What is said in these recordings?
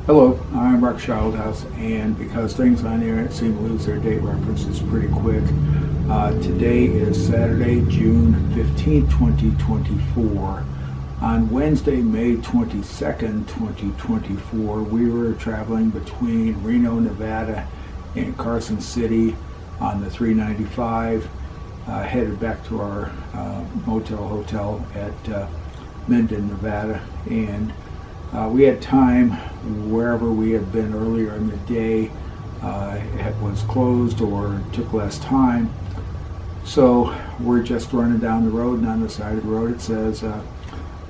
Hello, I'm Mark Childhouse, and because things on the internet seem to lose their date references pretty quick, today is Saturday, June 15, 2024. On Wednesday, May 22nd, 2024, we were traveling between Reno, Nevada and Carson City on the 395, headed back to our hotel at Minden, Nevada, and we had time wherever we had been earlier in the day. It was closed or took less time. So we're just running down the road, and on the side of the road it says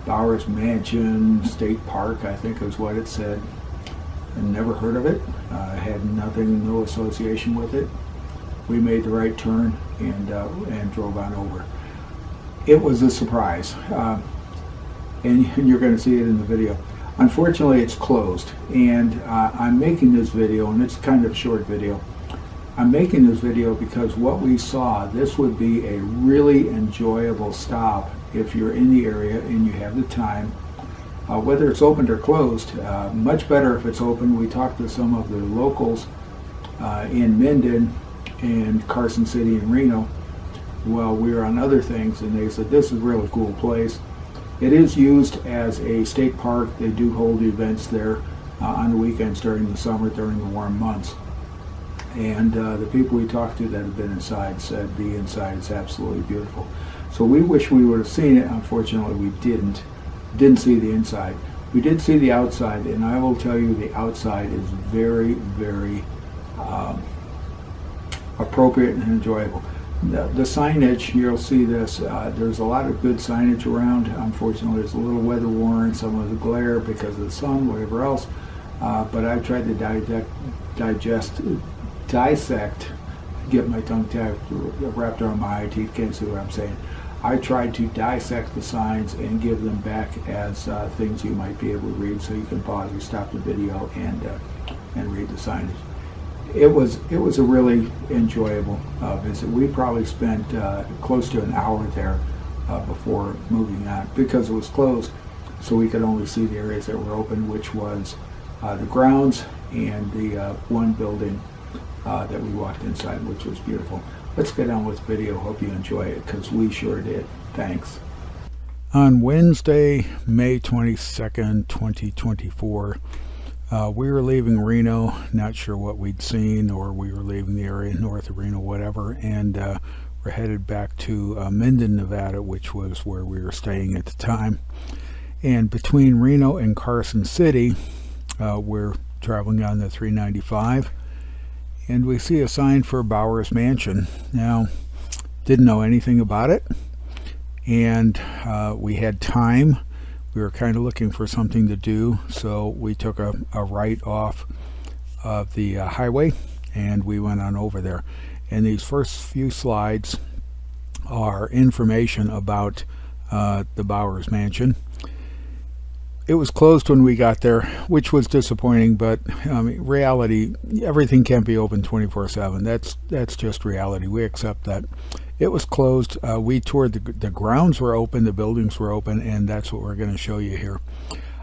Bowers Mansion State Park, I think is what it said. I never heard of it. Had nothing, no association with it. We made the right turn and drove on over. It was a surprise, and you're going to see it in the video. Unfortunately, it's closed, and I'm making this video, and it's kind of a short video. I'm making this video because what we saw, this would be a really enjoyable stop if you're in the area and you have the time. Whether it's opened or closed, much better if it's open. We talked to some of the locals in Minden and Carson City and Reno while we were on other things, and they said this is a really cool place. It is used as a state park. They do hold events there on the weekends during the summer, during the warm months. And the people we talked to that have been inside said the inside is absolutely beautiful. So we wish we would have seen it. Unfortunately, we didn't see the inside. We did see the outside, and I will tell you the outside is very, very appropriate and enjoyable. The signage, you'll see this, there's a lot of good signage around. Unfortunately, it's a little weather worn, some of the glare because of the sun, whatever else. But I tried to dissect, get my tongue wrapped around my eye teeth, can't see what I'm saying. I tried to dissect the signs and give them back as things you might be able to read, so you can pause or stop the video and read the signage. It was a really enjoyable visit. We probably spent close to an hour there before moving on because it was closed, so we could only see the areas that were open, which was the grounds and the one building that we walked inside, which was beautiful. Let's get on with the video. Hope you enjoy it because we sure did. Thanks. On Wednesday, May 22nd, 2024, we were leaving Reno, not sure what we'd seen, or we were leaving the area north of Reno, whatever, and we're headed back to Minden, Nevada, which was where we were staying at the time. And between Reno and Carson City, we're traveling on the 395, and we see a sign for Bowers Mansion. Now, didn't know anything about it, and we had time. We were kind of looking for something to do, so we took a right off of the highway, and we went on over there. And these first few slides are information about the Bowers Mansion. It was closed when we got there, which was disappointing, but reality, everything can't be open 24/7. That's just reality. We accept that. It was closed. We toured the grounds were open, the buildings were open, and that's what we're going to show you here.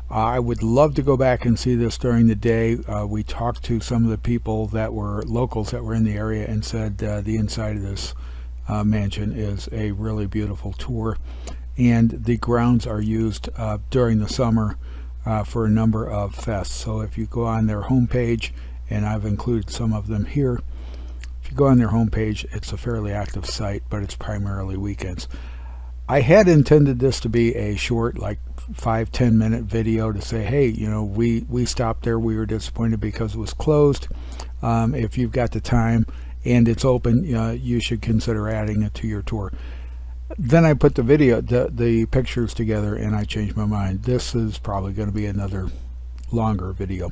I would love to go back and see this during the day. We talked to some of the people that were locals that were in the area and said the inside of this mansion is a really beautiful tour, and the grounds are used during the summer for a number of fests. So if you go on their homepage, and I've included some of them here, if you go on their homepage, it's a fairly active site, but it's primarily weekends. I had intended this to be a short, like 5-10 minute video to say, hey, you know, we stopped there, we were disappointed because it was closed. If you've got the time and it's open, you should consider adding it to your tour. Then I put the pictures together, and I changed my mind. This is probably going to be another longer video.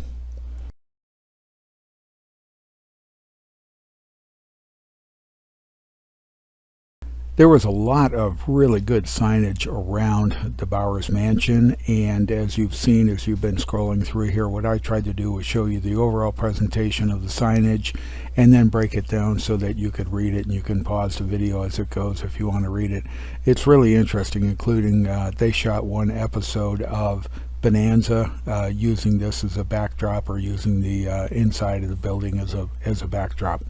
There was a lot of really good signage around the Bowers Mansion, and as you've seen as you've been scrolling through here, what I tried to do was show you the overall presentation of the signage and then break it down so that you could read it, and you can pause the video as it goes if you want to read it. It's really interesting, including they shot one episode of bonanza using this as a backdrop, or using the inside of the building as a backdrop,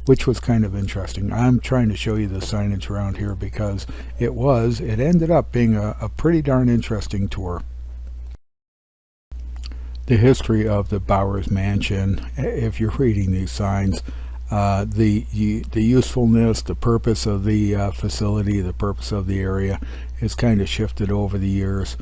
which was kind of interesting. I'm trying to show you the signage around here because it ended up being a pretty darn interesting tour. The history of the Bowers Mansion, if you're reading these signs, the usefulness, the purpose of the facility, the purpose of the area has kind of shifted over the years,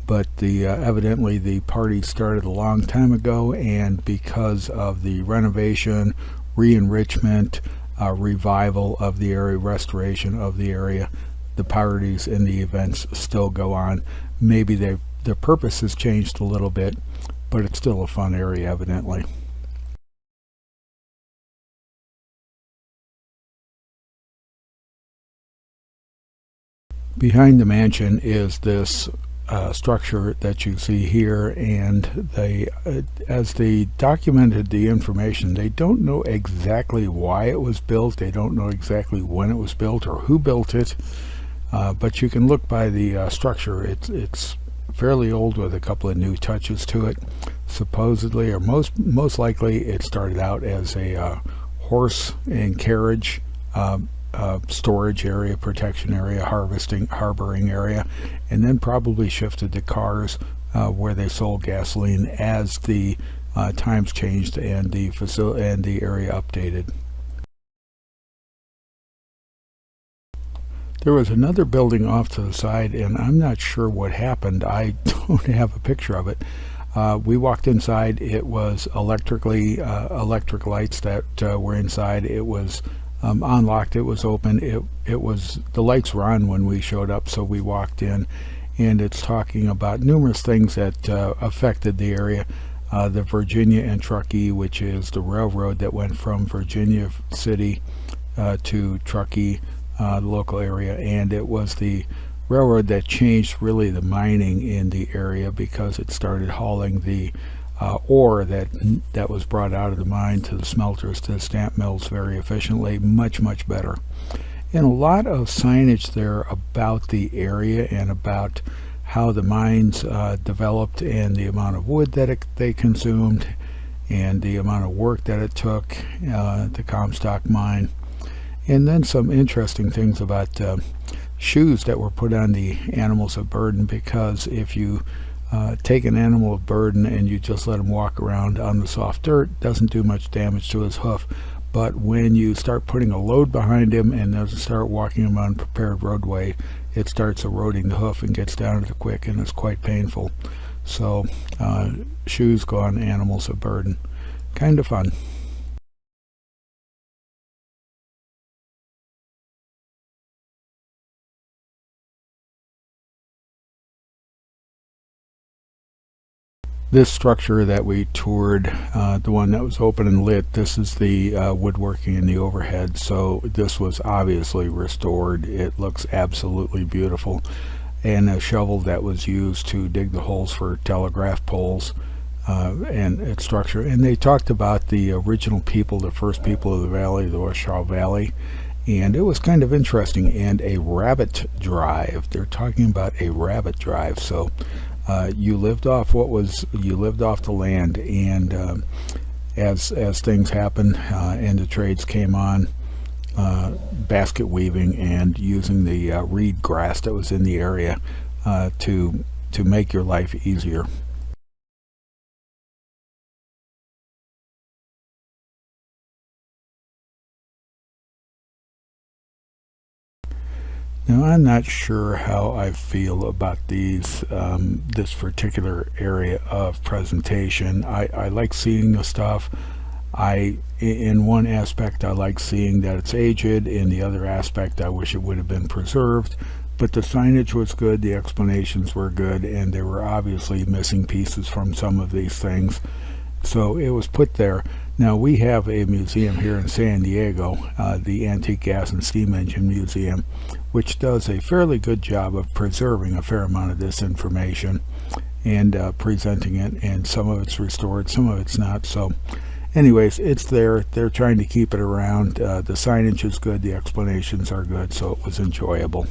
but evidently the party started a long time ago, and because of the renovation, re-enrichment, revival of the area, restoration of the area, the parties and the events still go on. Maybe the purpose has changed a little bit, but it's still a fun area, evidently. Behind the mansion is this structure that you see here, and as they documented the information, they don't know exactly why it was built, they don't know exactly when it was built or who built it, but you can look by the structure. It's fairly old with a couple of new touches to it. Supposedly, or most likely, it started out as a horse and carriage storage area, protection area, harboring area, and then probably shifted to cars where they sold gasoline as the times changed and the facility and the area updated. There was another building off to the side, and I'm not sure what happened. I don't have a picture of it. We walked inside. It was electric lights that were inside. It was unlocked. It was open. It was, the lights were on when we showed up, so we walked in, and it's talking about numerous things that affected the area. The Virginia and Truckee, which is the railroad that went from Virginia City to Truckee, the local area, and it was the railroad that changed really the mining in the area, because it started hauling the ore that was brought out of the mine to the smelters, to the stamp mills, very efficiently, much better. And a lot of signage there about the area and about how the mines developed, and the amount of wood that they consumed, and the amount of work that it took, the Comstock mine. And then some interesting things about shoes that were put on the animals of burden, because if you take an animal of burden and you just let him walk around on the soft dirt, it doesn't do much damage to his hoof. But when you start putting a load behind him and then start walking him on prepared roadway, it starts eroding the hoof and gets down to the quick, and it's quite painful. So shoes go on animals of burden. Kind of fun. This structure that we toured, the one that was open and lit, this is the woodworking in the overhead, so this was obviously restored. It looks absolutely beautiful. And a shovel that was used to dig the holes for telegraph poles, and its structure. And they talked about the original people, the first people of the valley, the Washoe Valley, and it was kind of interesting. And a rabbit drive, they're talking about a rabbit drive. So you lived off the land, and as things happened and the trades came on, basket weaving and using the reed grass that was in the area to make your life easier. Now, I'm not sure how I feel about this particular area of presentation. I like seeing the stuff. In one aspect, I like seeing that it's aged. In the other aspect, I wish it would have been preserved. But the signage was good, the explanations were good, and there were obviously missing pieces from some of these things. So it was put there. Now, we have a museum here in San Diego, the Antique Gas and Steam Engine Museum, which does a fairly good job of preserving a fair amount of this information and presenting it, and some of it's restored, some of it's not. So anyways, it's there. They're trying to keep it around. The signage is good, the explanations are good, so it was enjoyable.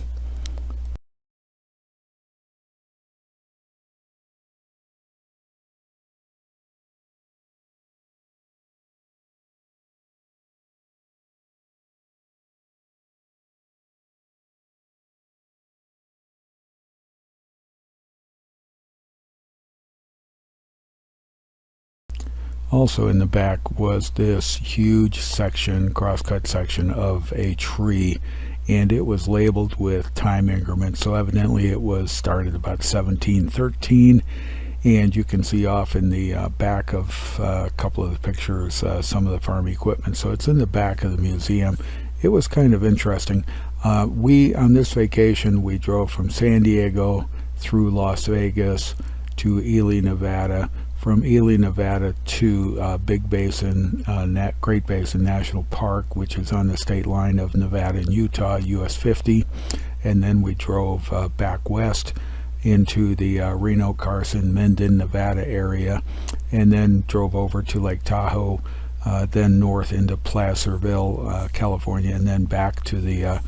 Also in the back was this huge section, crosscut section of a tree, and it was labeled with time increments, so evidently it was started about 1713. And you can see off in the back of a couple of the pictures some of the farm equipment, so it's in the back of the museum. It was kind of interesting. On this vacation, we drove from San Diego through Las Vegas to Ely, Nevada, from Ely, Nevada to Big Basin, Great Basin National Park, which is on the state line of Nevada and Utah, US 50, and then we drove back west into the Reno, Carson, Minden, Nevada area, and then drove over to Lake Tahoe, then north into Placerville, California, and then back to the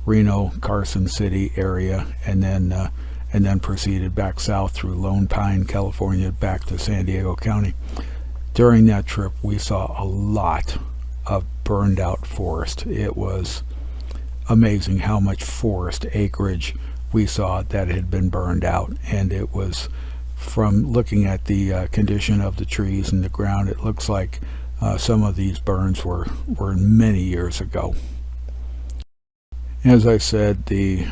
Reno, Carson City area, and then proceeded back south through Lone Pine, California, back to San Diego County. During that trip, we saw a lot of burned out forest. It was amazing how much forest acreage we saw that had been burned out, and it was, from looking at the condition of the trees and the ground, it looks like some of these burns were many years ago. As I said, the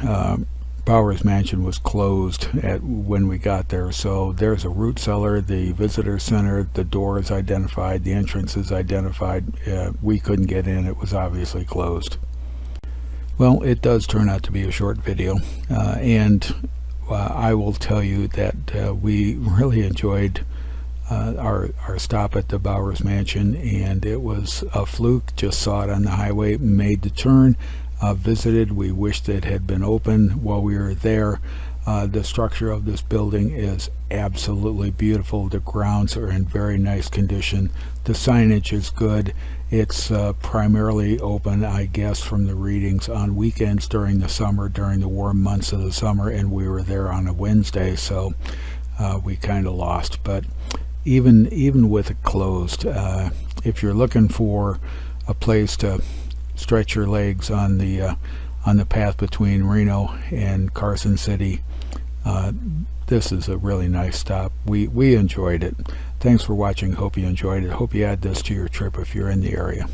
Bowers Mansion was closed when we got there, so there's a root cellar, the visitor center, the door is identified, the entrance is identified. We couldn't get in, it was obviously closed. Well, it does turn out to be a short video, and I will tell you that we really enjoyed our stop at the Bowers Mansion, and it was a fluke. Just saw it on the highway, made the turn, visited. We wished it had been open while we were there. The structure of this building is absolutely beautiful. The grounds are in very nice condition. The signage is good. It's primarily open, I guess, from the readings, on weekends during the summer, during the warm months of the summer, and we were there on a Wednesday, so we kind of lost. But even with it closed, if you're looking for a place to stretch your legs on the path between Reno and Carson City, this is a really nice stop. We enjoyed it. Thanks for watching. Hope you enjoyed it. Hope you add this to your trip if you're in the area.